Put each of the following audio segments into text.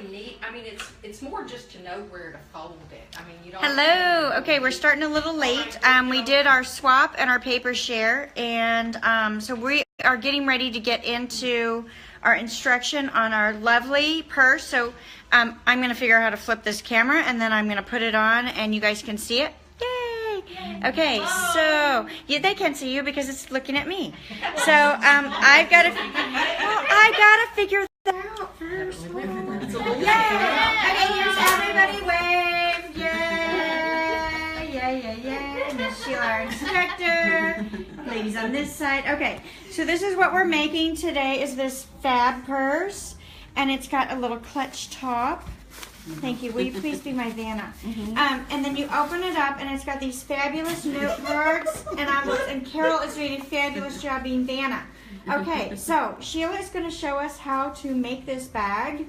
really neat. I mean, it's more just to know where to fold it. I mean, you don't. Hello. Okay, we're starting a little late. We did our swap and our paper share, and so we are getting ready to get into our instruction on our lovely purse. So I'm going to figure out how to flip this camera, and then I'm going to put it on, and you guys can see it. Yay! Okay, so yeah, they can't see you because it's looking at me. So I gotta figure that out first. Yay! Okay, here's everybody wave. Yay! Yay! Miss Sheila, our instructor. Ladies on this side. Okay, so this is what we're making today. Is this fab purse, and it's got a little clutch top. Thank you. Will you please be my Vanna? And then you open it up, and it's got these fabulous note cards, and Carol is doing a fabulous job being Vanna. Okay, so Sheila is going to show us how to make this bag.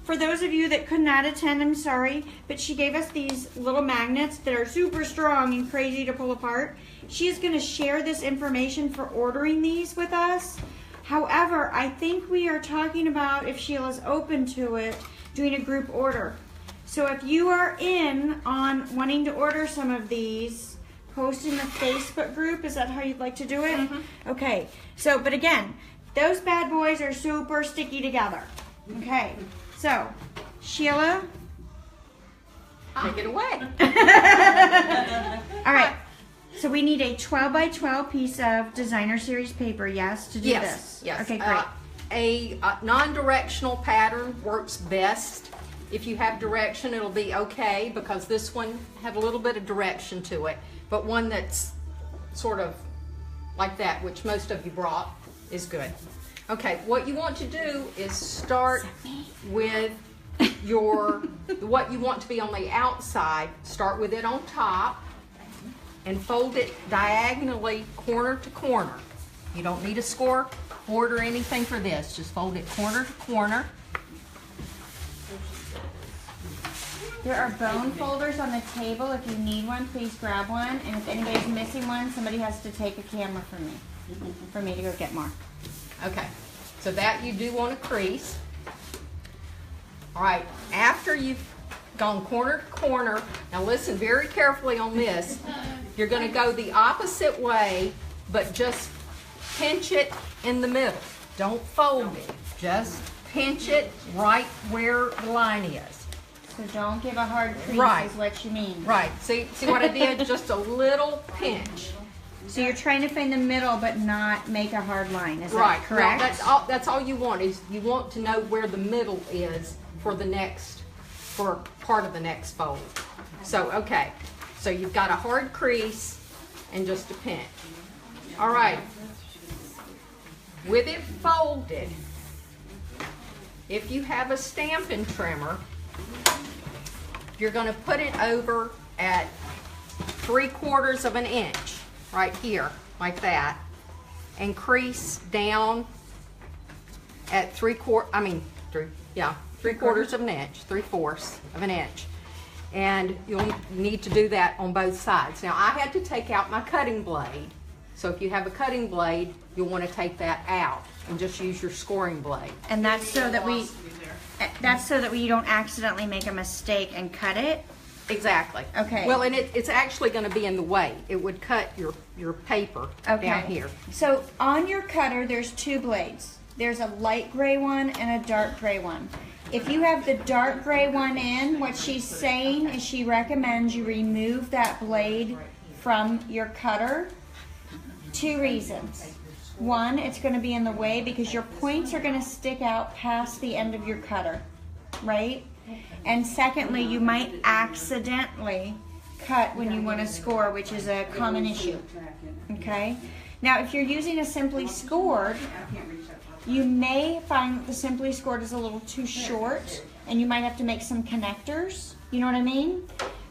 For those of you that could not attend, I'm sorry, but she gave us these little magnets that are super strong and crazy to pull apart. She is going to share this information for ordering these with us. However, I think we are talking about, if Sheila's open to it, doing a group order. So if you are in on wanting to order some of these, post in the Facebook group. Is that how you'd like to do it? Okay. So, but again, those bad boys are super sticky together. Okay. So, Sheila, Take it away. All right. So we need a 12 by 12 piece of designer series paper, yes, to do this? Yes. Okay, great. A non-directional pattern works best. If you have direction, it'll be okay, because this one had a little bit of direction to it. But one that's sort of like that, which most of you brought, is good. Okay, what you want to do is start with what you want to be on the outside. Start with it on top and fold it diagonally corner to corner. You don't need a score board or anything for this. Just fold it corner to corner. There are bone folders on the table. If you need one, please grab one. And if anybody's missing one, somebody has to take a camera from me, for me to go get more. Okay, so that you do want to crease. All right, after you've gone corner to corner, now listen very carefully on this. You're going to go the opposite way, but just pinch it in the middle. Don't fold it. Just pinch it right where the line is. So don't give a hard crease, Right. is what you mean. Right. See what I did? Just a little pinch. So you're trying to find the middle, but not make a hard line. Is Right. that correct? No, that's all you want, is you want to know where the middle is for part of the next fold. So, okay. So you've got a hard crease and just a pinch. All right. With it folded, if you have a Stampin' trimmer, you're going to put it over at 3/4 of an inch, right here, like that, and crease down at 3/4 of an inch, 3/4 of an inch. And you'll need to do that on both sides. Now, I had to take out my cutting blade. So if you have a cutting blade, you'll want to take that out and just use your scoring blade. And that's so that we don't accidentally make a mistake and cut it. Exactly. Okay. Well, and it's actually going to be in the way. It would cut your paper down here. So on your cutter, there's two blades. There's a light gray one and a dark gray one. If you have the dark gray one in, what she's saying is she recommends you remove that blade from your cutter. 2 reasons. One, it's going to be in the way because your points are going to stick out past the end of your cutter, right? And secondly, you might accidentally cut when you want to score, which is a common issue, okay? Now, if you're using a Simply Scored, you may find that the Simply Scored is a little too short, and you might have to make some connectors, you know what I mean?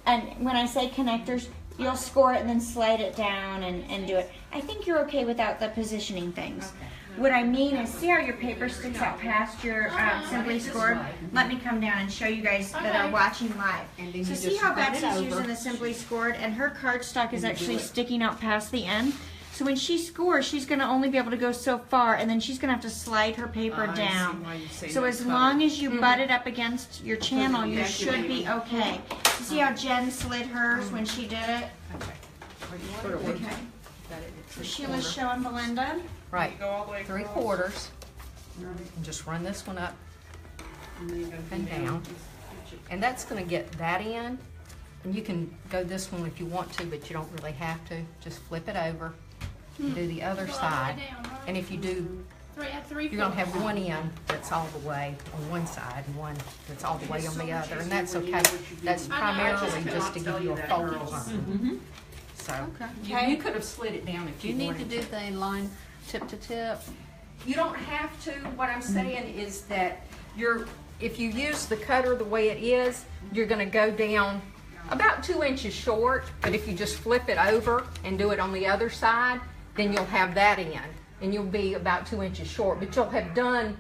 And when I say connectors, you'll score it and then slide it down and do it. I think you're okay without the positioning things. What I mean is, see how your paper sticks out past your Simply Scored? Let me come down and show you guys that are watching live. So see how Betsy's using the Simply Scored, and her cardstock is actually sticking out past the end? So when she scores, she's going to only be able to go so far, and then she's going to have to slide her paper down. So as long as you butt it up against your channel, you should be okay. You see how Jen slid hers when she did it? Okay. So Sheila's showing Belinda. Right, 3/4. And just run this one up and down. And that's going to get that in. And you can go this one if you want to, but you don't really have to. Just flip it over and do the other side. And if you do, you're going to have one end that's all the way on one side and one that's all the way on the other. And that's okay. That's primarily just to give you a fold line. So you could have slid it down if you wanted to. Do you need to do the line tip to tip? You don't have to. What I'm saying is that if you use the cutter the way it is, you're going to go down about 2 inches short. But if you just flip it over and do it on the other side, then you'll have that in, and you'll be about 2 inches short. But you'll have done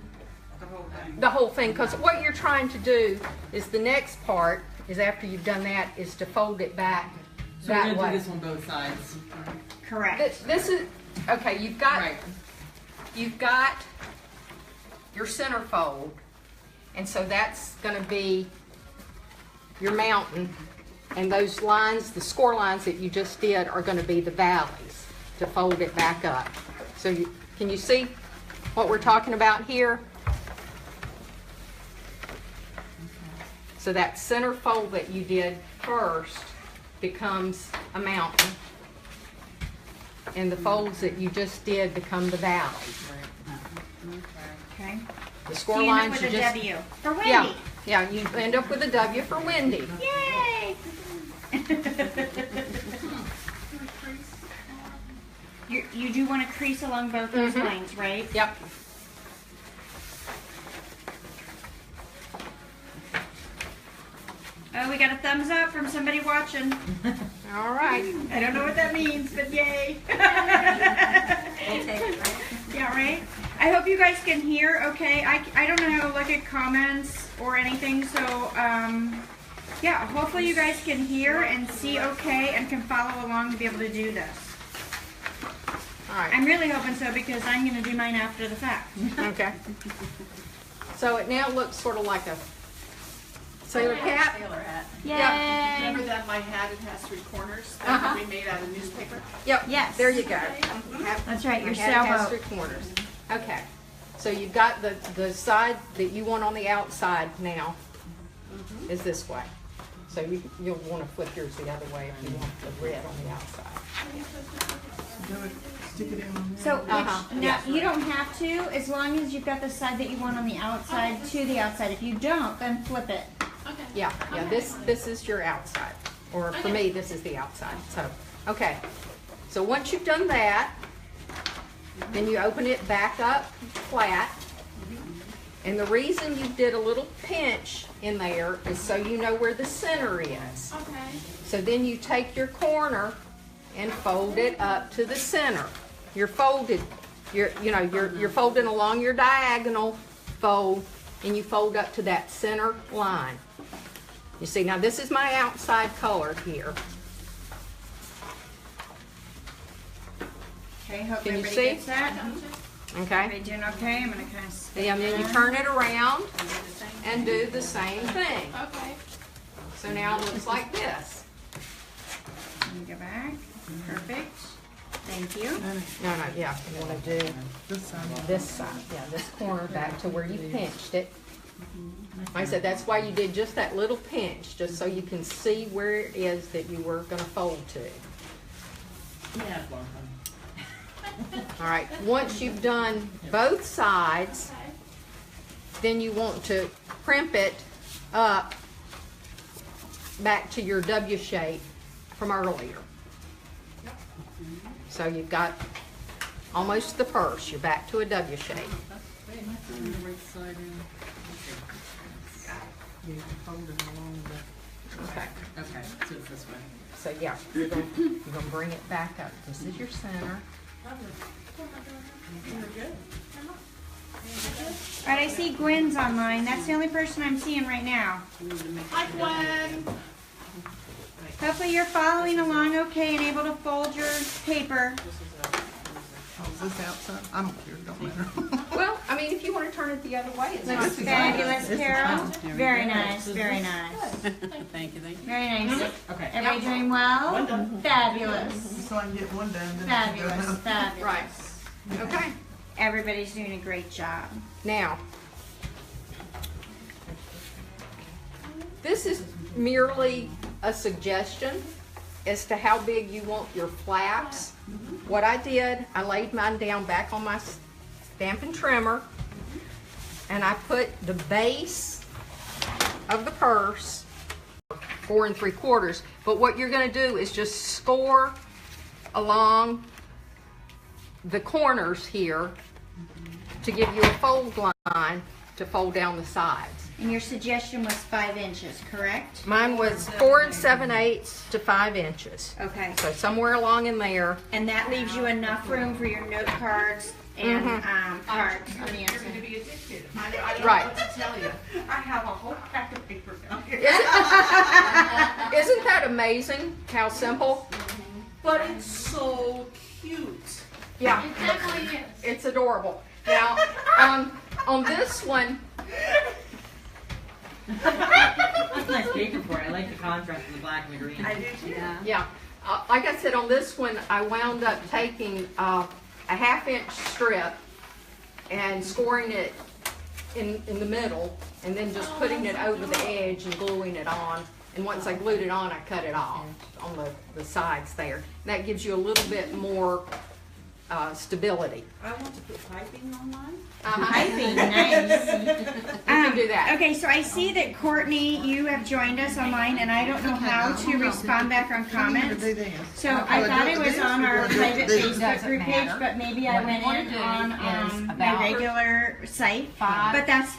the whole thing, because what you're trying to do is the next part is after you've done that is to fold it back. So we're gonna do this on both sides. Correct. This is okay. You've got your center fold, and so that's going to be your mountain, and those lines, the score lines that you just did, are going to be the valleys to fold it back up. So can you see what we're talking about here? So that center fold that you did first becomes a mountain, and the folds that you just did become the valleys. Okay. The score lines with you a just W for Wendy. Yeah, you end up with a W for Wendy. Yay! you do want to crease along both those lines, right? Yep. Oh, we got a thumbs up from somebody watching. All right. I don't know what that means, but yay. We'll take it, right? Yeah, right? I hope you guys can hear okay. I don't know how to look at comments or anything, so yeah, hopefully you guys can hear and see okay and can follow along and be able to do this. All right. I'm really hoping so, because I'm going to do mine after the fact. Okay. So it now looks sort of like a sailor cap. Sailor hat. Yay! Remember that my hat, it has 3 corners that we made out of newspaper? Yep. Yes. There you go. That's right, your My hat has sailboat. 3 corners. Okay. So you've got the side that you want on the outside now is this way. So you'll want to flip yours the other way if you want the red on the outside. Stick it in on there. So now yeah. you don't have to, as long as you've got the side that you want on the outside to the outside. If you don't, then flip it. Okay. Yeah, this is your outside. Or for me, this is the outside. So, okay. So once you've done that, then you open it back up flat. And the reason you did a little pinch in there is so you know where the center is. Okay. So then you take your corner and fold it up to the center. You're folding along your diagonal fold, and you fold up to that center line. You see, now this is my outside color here. Okay, hope Can you everybody see? gets that. Okay? Everybody doing okay? I'm going to kind of And then you turn it around and do the same thing. Okay. So now it looks like this. Let me go back. Perfect. Thank you. No, yeah, you want to do This side. this side, yeah, this corner back to where you pinched it. Like I said, that's why you did just that little pinch, just so you can see where it is that you were going to fold to. Yeah, well, All right, once you've done both sides, Okay. then you want to crimp it up back to your W shape from earlier. So you've got almost the purse. You're back to a W shape. wait, am I putting the right side in? Yeah, you fold it along the... Okay. Okay, so it's this way. So yeah, you're gonna bring it back up. This is your center. All right, I see Gwen's online. That's the only person I'm seeing right now. Hi, Gwen. Hopefully you're following along okay and able to fold your paper. Oh, is this outside? I don't care, don't matter. Well, I mean, if you want to turn it the other way, it's not too bad. Fabulous, Carol. Very nice, very nice. Thank you. Very nice. Okay. Everybody doing well? Fabulous. So I can get one done. Then Fabulous, fabulous. Right. Okay. Everybody's doing a great job. Now, this is merely a suggestion as to how big you want your flaps. What I did, I laid mine down back on my Stampin' Trimmer, and I put the base of the purse 4 3/4. But what you're going to do is just score along the corners here to give you a fold line to fold down the sides. And your suggestion was 5 inches, correct? Mine was 4 7/8 to 5 inches. Okay. So somewhere along in there. And that leaves you enough room for your note cards and cards on the You're going to inside. be addicted. I don't Right. know what to tell you. I have a whole pack of paper down here. Isn't that amazing how simple? But it's so cute. Yeah, It definitely is. it's adorable. Now, on this one, That's nice paper for it. I like the contrast of the black and the green. I do too. yeah, like I said, on this one, I wound up taking a 1/2 inch strip and scoring it in the middle, and then just putting it over the edge and gluing it on. And once I glued it on, I cut it off on the sides there. That gives you a little bit more stability. I want to put piping on mine. Piping, nice. You can do that. Okay, so I see that Courtney, you have joined us online, and I don't know how to respond back on comments. So I thought it was on our private Facebook group page, but maybe I went in on my regular site. But that's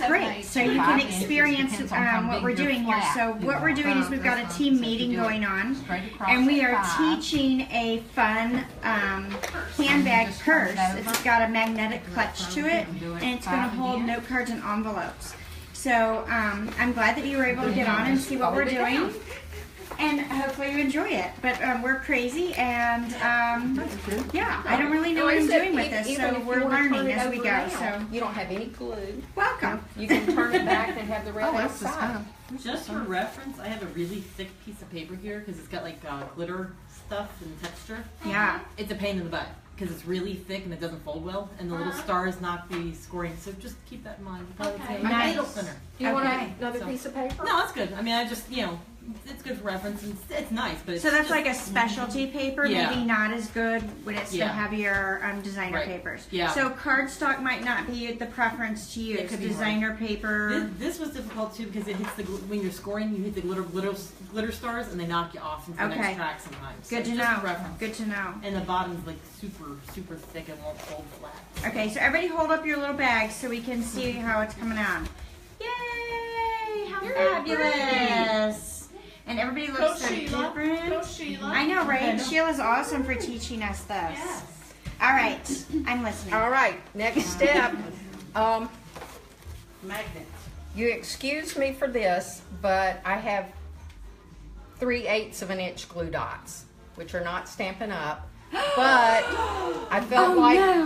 great. So you can experience what we're doing here. So what we're doing is we've got a team meeting going on, and we are teaching a fun handbag purse. It's got a magnetic clutch to it, and it's going to hold note cards and envelopes. So I'm glad that you were able to get on and see what we're doing, and hopefully you enjoy it. But we're crazy, and yeah, I don't really know what I'm doing with this, so we're learning as we go. So You don't have any glue. welcome. You can turn it back and have the red Oh, that's just outside. fine. Just for reference, I have a really thick piece of paper here because it's got like glitter stuff and texture. Yeah. It's a pain in the butt because it's really thick and it doesn't fold well, and the little stars knock the scoring. So just keep that in mind. Okay. My Nice. needle thinner. Do you want Okay. another So- piece of paper? No, that's good. I mean, I just it's good for reference and it's nice, but it's So that's just, like a specialty paper, Yeah. maybe not as good when it's the Yeah. heavier designer Right. papers. Yeah. So cardstock might not be the preference to use. could be Designer paper. This was difficult too because it hits when you're scoring, you hit the glitter stars and they knock you off into the Okay. next track sometimes. Good So to just know. for reference. Good to know. And the bottom's like super thick and won't fold flat. Okay, so everybody hold up your little bags so we can see how it's coming out. Yay! How fabulous! And everybody Go looks so Sheila. different. Go Sheila. I know, right? Sheila's awesome for teaching us this. Yes. All right, I'm listening. All right, next step. Magnets. You excuse me for this, but I have 3/8 of an inch glue dots, which are not Stampin' Up, but I felt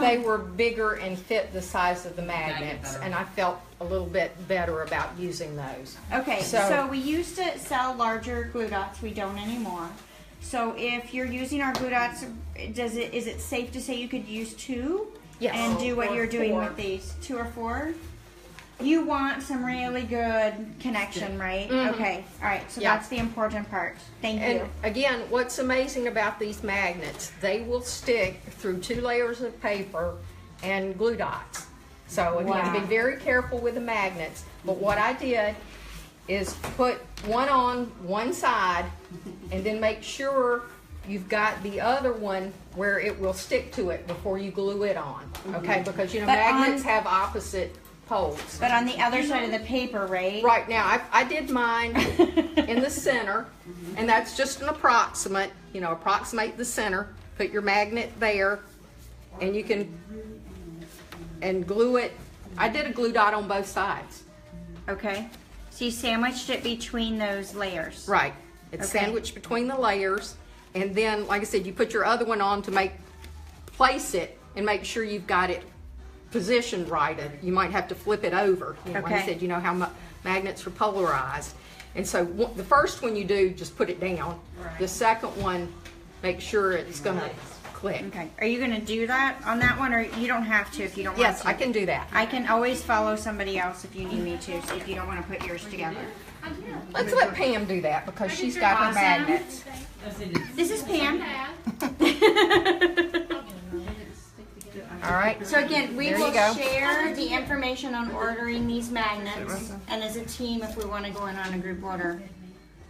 they were bigger and fit the size of the magnets, better. and I felt a little bit better about using those. Okay, So- so we used to sell larger glue dots. We don't anymore. So if you're using our glue dots, is it safe to say you could use 2 Yes. and do what Or you're doing 4. with these? 2 or 4? You want some really good connection, right? Okay, all right. So Yeah. that's the important part. Thank And you. again, what's amazing about these magnets, they will stick through 2 layers of paper and glue dots. So again, Wow. be very careful with the magnets. But what I did is put one on one side and then make sure you've got the other one where it will stick to it before you glue it on. Okay, because you know But magnets on- have opposite poles. But on the other side of the paper, right? Right now, I did mine in the center, and that's just an approximate, approximate the center. Put your magnet there, and you can, and glue it. I did a glue dot on both sides. Okay. So you sandwiched it between those layers. Right. It's Okay. sandwiched between the layers, and then, like I said, you put your other one on to make place it and make sure you've got it positioned right. You might have to flip it over. You know, like I Okay. said, you know how magnets are polarized. And so the first one you do, just put it down. The second one, make sure it's going to click. Okay. Are you gonna do that on that one, or you don't have to if you don't Yes, I want to? can do that. I can always follow somebody else if you need me to, so if you don't want to put yours together. Let's let Pam do that because she's got her Awesome. magnets. This is Pam. All right. So again, we There you will go. share the information on ordering these magnets, and as a team, if we want to go in on a group order,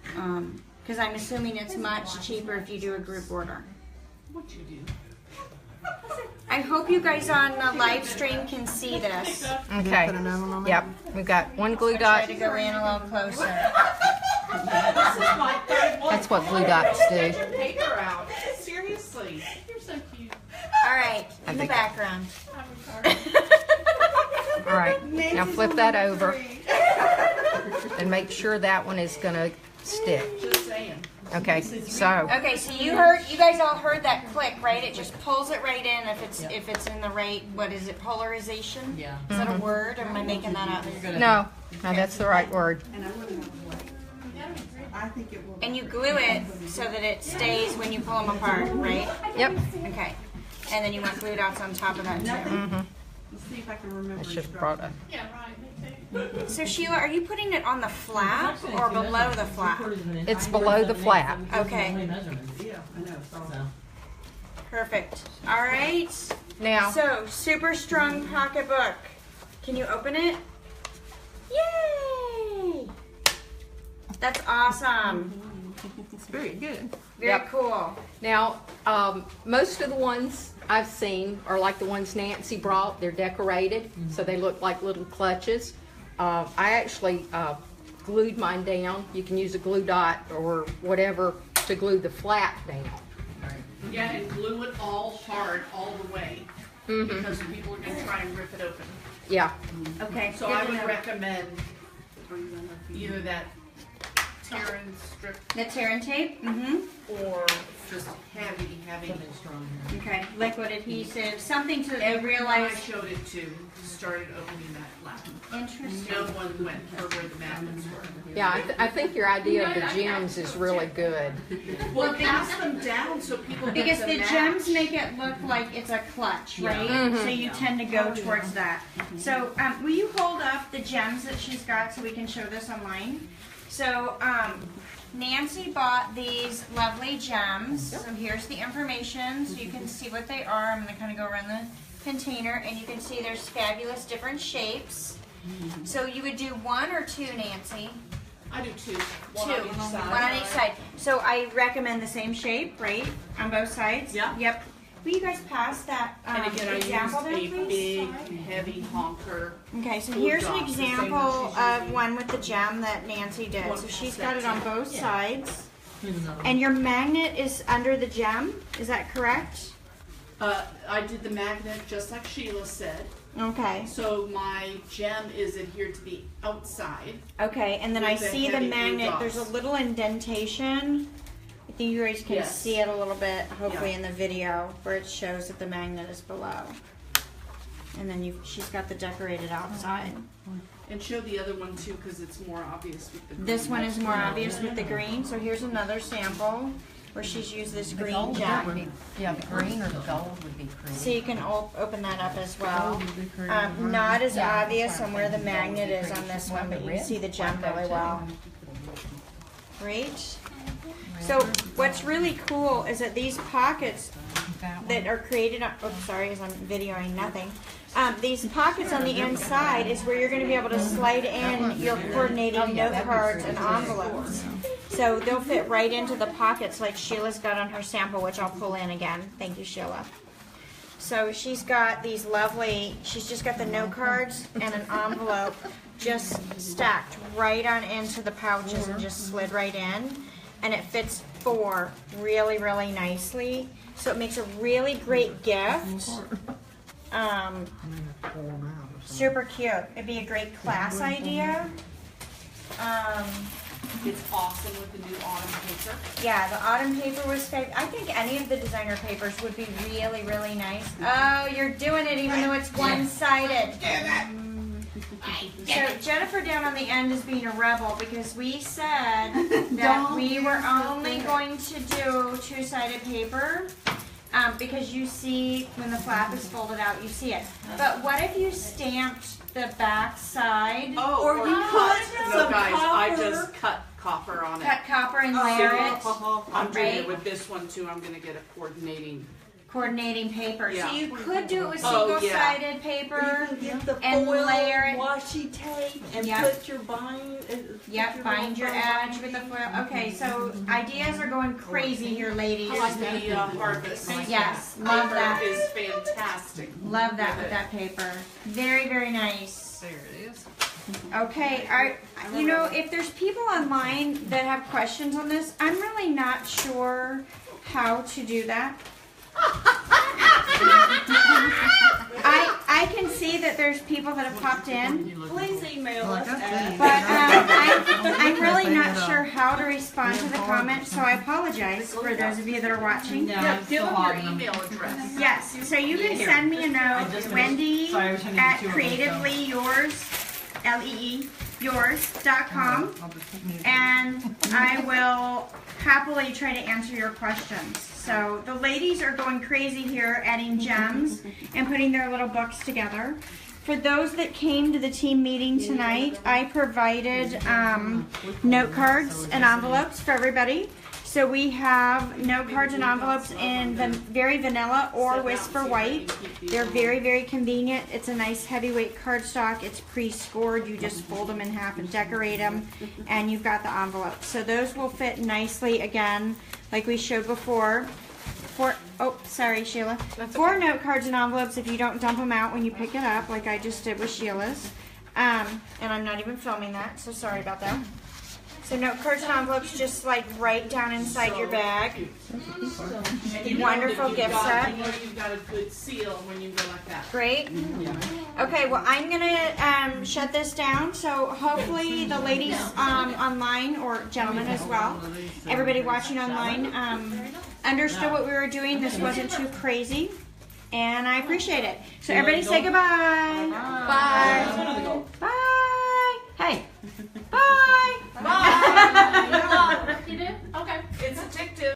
because I'm assuming it's much cheaper if you do a group order. What you do? I hope you guys on the live stream can see this. Okay. Put another one on there? Yep. We've got one glue Try dot. to go in a little closer. This is my third one. That's what glue dots do. Get your paper out. Seriously. You're so cute. All right, I in the think- background. All right. Now flip that over and make sure that one is going to stick. Just saying. Okay. So Okay, so you guys all heard that click, right? It just pulls it right in if it's in the right, what is it, polarization? Yeah. Is that a word, or am I making that up? no, that's the right word. I think it will. And you glue it so that it stays when you pull them apart, right? Yep. Okay. And then you want glue dots on top of that too. Let's see if I can remember. I should have brought a. Yeah, right. So Sheila, are you putting it on the flap or below the flap? It's below the flap. Okay. Yeah, I know. So. Perfect. All right. Now, So, super strong pocketbook. Can you open it? Yay! That's awesome. It's very good. Very Yep. cool. now, most of the ones I've seen are like the ones Nancy brought. They're decorated, so they look like little clutches. I actually glued mine down. You can use a glue dot or whatever to glue the flap down. Yeah, and glue it all hard all the way. Because people are going to try and rip it open. Yeah. Okay. So I would recommend either that Terran strip The Terran tape. Mm-hmm. or just heavy. Okay. Liquid adhesive. Something to Everyone I realize. showed it to started opening that flap. Interesting. No one went for where the magnets were. Yeah, I think your idea of the gems is really good. Well, pass them down so people get Because to the match. gems make it look like it's a clutch, right? So you tend to go towards that. So will you hold up the gems that she's got so we can show this online? So Nancy bought these lovely gems. So here's the information so you can see what they are. I'm going to kind of go around the container and you can see there's fabulous different shapes. So you would do one or two, Nancy? I do two. Two. One on each side. One on each side. So I recommend the same shape, right? On both sides? Yeah. Yep. Will you guys pass that And again, example I there, used a please? big, heavy honker. Okay, so blue here's an dots, the same example one she's of using. one with the gem that Nancy did. One So she's set got it on two. both sides. Here's another one. And your magnet is under the gem, is that correct? I did the magnet just like Sheila said. Okay. So my gem is adhered to the outside. Okay, and then I With the see the heavy blue magnet, dots. there's a little indentation. I think you guys can Yes. see it a little bit, hopefully Yeah. in the video, where it shows that the magnet is below. And then she's got the decorated outside. And show the other one too because it's more obvious with the green. This one is more obvious with the green, so here's another sample where she's used this green gem. Yeah, the green or the gold would be pretty. So you can open that up as well. Not as obvious on where the magnet is on this one, but you can see the gem really well. Great. So what's really cool is that these pockets that are created on, oh sorry, as I'm videoing nothing. These pockets on the inside is where you're going to be able to slide in your coordinating note cards and envelopes. So they'll fit right into the pockets like Sheila's got on her sample, which I'll pull in again. Thank you, Sheila. So she's got these lovely, she's just got the note cards and an envelope just stacked right on into the pouches and just slid right in. And it fits 4 really, really nicely. So it makes a really great gift. Super cute. It'd be a great class idea. It's awesome with the new autumn paper. Yeah, the autumn paper was fabulous. I think any of the designer papers would be really, really nice. Oh, you're doing it even though it's one-sided. So Jennifer down on the end is being a rebel because we said that we were only going to do two-sided paper because you see when the flap is folded out, you see it. But what if you stamped the back side? Oh, Or you put no, some guys, I copper. just cut copper on it. Cut copper and layer it. I'm doing Right. it with this one too. I'm gonna get a Coordinating paper. Yeah. So you could do it with Oh, yeah. single-sided You paper. can get the and foil layer it. washi tape and Yep. put your bind. Yep, bind your edge with the foil. Okay, so ideas are going crazy here, ladies. I like the harvest. Yes, love Paper that. is fantastic. Love that with that paper. Very, very nice. There it is. Okay, you know, if there's people online that have questions on this, I'm really not sure how to do that. I can see that there's people that have popped in, Please email us at. but I'm really not sure how to respond to the comments, so I apologize for those of you that are watching. Yeah, give them your email address. Yes, so you can send me a note, Wendy at CreativeLeeYours, L-E-E, yours.com, and I will happily try to answer your questions. So the ladies are going crazy here adding gems and putting their little books together. For those that came to the team meeting tonight, I provided note cards and envelopes for everybody. So we have note cards and envelopes in the very vanilla or whisper white. They're very, very convenient. It's a nice heavyweight cardstock. It's pre-scored. You just fold them in half and decorate them, and you've got the envelopes. So those will fit nicely again, like we showed before. Oh, sorry, Sheila. 4 note cards and envelopes if you don't dump them out when you pick it up, like I just did with Sheila's. And I'm not even filming that, so sorry about that. So note cards and envelopes just like right down inside your bag. Wonderful gift set. You know you've got a good seal when you go like that. Great. Okay, well I'm gonna shut this down. So hopefully the ladies online, or gentlemen as well, everybody watching online, understood what we were doing. This wasn't too crazy, and I appreciate it. So everybody say goodbye. Bye. Bye. Hey. Bye. Bye. You did? Okay. It's addictive.